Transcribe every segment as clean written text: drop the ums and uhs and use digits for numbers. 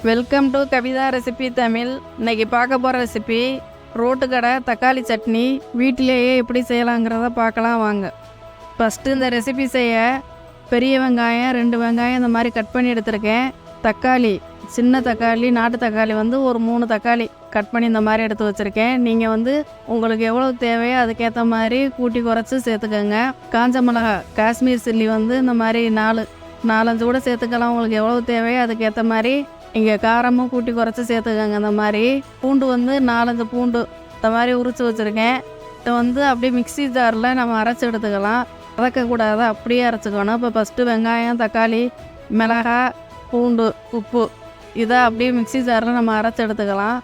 Welcome to Kavitha recipe Tamil. இன்றைக்கி பார்க்க போகிற ரெசிபி ரோட்டு கடை தக்காளி சட்னி வீட்டிலேயே எப்படி செய்யலாங்கிறத பார்க்கலாம் வாங்க. ஃபஸ்ட்டு இந்த ரெசிபி செய்ய பெரிய வெங்காயம் 2 வெங்காயம் இந்த மாதிரி கட் பண்ணி எடுத்திருக்கேன். தக்காளி சின்ன தக்காளி நாட்டு தக்காளி ஒரு 3 தக்காளி கட் பண்ணி இந்த மாதிரி எடுத்து வச்சுருக்கேன். நீங்கள் உங்களுக்கு எவ்வளோ தேவையோ அதுக்கேற்ற மாதிரி கூட்டி குறைச்சி சேர்த்துக்கோங்க. காஞ்ச மிளகா காஷ்மீர் சில்லி இந்த மாதிரி 4-5 கூட சேர்த்துக்கலாம். உங்களுக்கு எவ்வளோ தேவையோ அதுக்கேற்ற மாதிரி இங்கே காரமும் கூட்டி குறைச்சி சேர்த்துக்கோங்க. இந்த மாதிரி பூண்டு 4-5 பூண்டு இந்த மாதிரி உரித்து வச்சுருக்கேன். இதை அப்படியே மிக்ஸி ஜாரில் நம்ம அரைச்சி எடுத்துக்கலாம். வதக்கக்கூடாது, அப்படியே அரைச்சிக்கணும். இப்போ ஃபஸ்ட்டு வெங்காயம் தக்காளி மிளகாய் பூண்டு உப்பு இதை அப்படியே மிக்ஸி ஜாரில் நம்ம அரைச்சி எடுத்துக்கலாம்.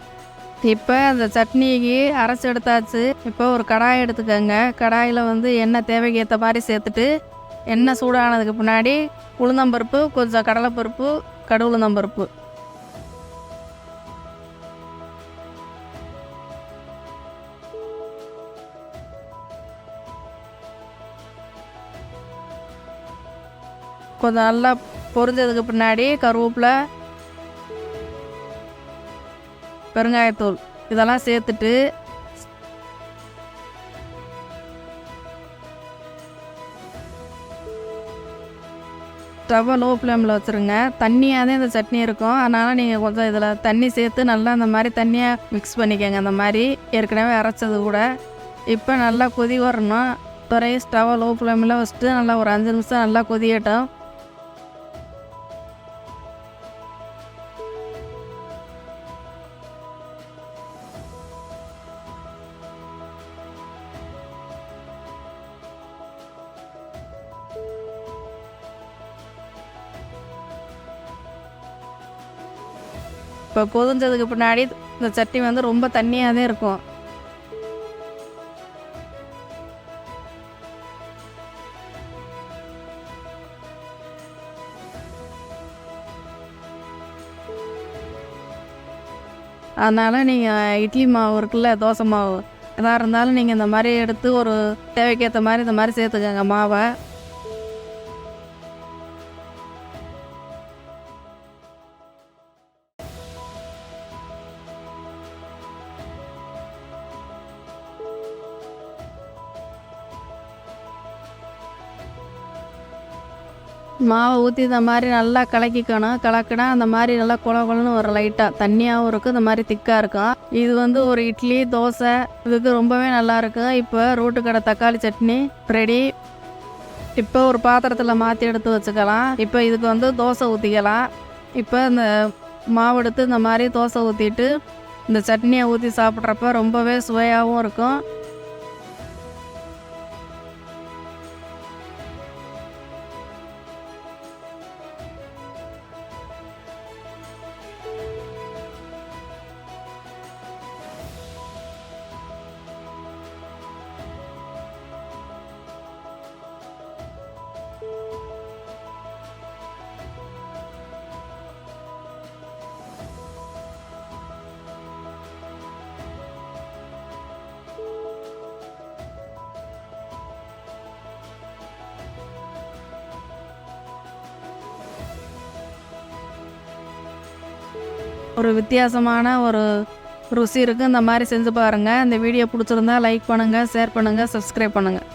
இப்போ அந்த சட்னிக்கு அரைச்சி எடுத்தாச்சு. இப்போ ஒரு கடாய் எடுத்துக்கோங்க. கடாயில் எண்ணெய் தேவைக்கு ஏற்ற மாதிரி சேர்த்துட்டு எண்ணெய் சூடானதுக்கு பின்னாடி உளுந்தம்பருப்பு கொஞ்சம் கடலைப்பருப்பு கடு உளுந்தம்பருப்பு கொஞ்சம் நல்லா பொரிஞ்சதுக்கு பின்னாடி கருவேப்பிலை பெருங்காயத்தூள் இதெல்லாம் சேர்த்துட்டு ஸ்டவ்வை லோ ஃப்ளேமில் வச்சுருங்க. தண்ணியாக தான் இந்த சட்னி இருக்கும். அதனால் நீங்கள் கொஞ்சம் இதில் தண்ணி சேர்த்து நல்லா இந்த மாதிரி தண்ணியாக மிக்ஸ் பண்ணிக்கோங்க. அந்த மாதிரி ஏற்கனவே அரைச்சது கூட. இப்போ நல்லா கொதி வரணும். ஸ்டவ்வை லோ ஃப்ளேமில் வச்சுட்டு நல்லா ஒரு 5 நிமிஷம் நல்லா கொதியட்டும். இப்போ கொதிஞ்சதுக்கு பின்னாடி இந்த சட்னி ரொம்ப தண்ணியாக தான் இருக்கும். அதனால் நீங்கள் இட்லி மாவு இருக்குல்ல, தோசை மாவு எதாக இருந்தாலும் நீங்கள் இந்த மாதிரி எடுத்து ஒரு தேவைக்கேற்ற மாதிரி இந்த மாதிரி சேர்த்துக்கோங்க மாவை. மாவை ஊற்றி இந்த மாதிரி நல்லா கலக்கிக்கணும். கலக்கினா அந்த மாதிரி நல்லா குழன்னு ஒரு லைட்டாக தண்ணியாகவும் இருக்கும், இந்த மாதிரி திக்காக இருக்கும். இது ஒரு இட்லி தோசை இதுக்கு ரொம்பவே நல்லாயிருக்கும். இப்போ ரோட்டு கடை தக்காளி சட்னி ரெடி. இப்போ ஒரு பாத்திரத்தில் மாற்றி எடுத்து வச்சுக்கலாம். இப்போ இதுக்கு தோசை ஊற்றிக்கலாம். இப்போ இந்த மாவு எடுத்து இந்த மாதிரி தோசை ஊற்றிட்டு இந்த சட்னியை ஊற்றி சாப்பிட்றப்ப ரொம்பவே சுவையாகவும் இருக்கும். ஒரு வித்தியாசமான ஒரு ருசி இருக்குது. இந்த மாதிரி செஞ்சு பாருங்கள். இந்த வீடியோ பிடிச்சிருந்தா லைக் பண்ணுங்கள், ஷேர் பண்ணுங்கள், சப்ஸ்கிரைப் பண்ணுங்கள்.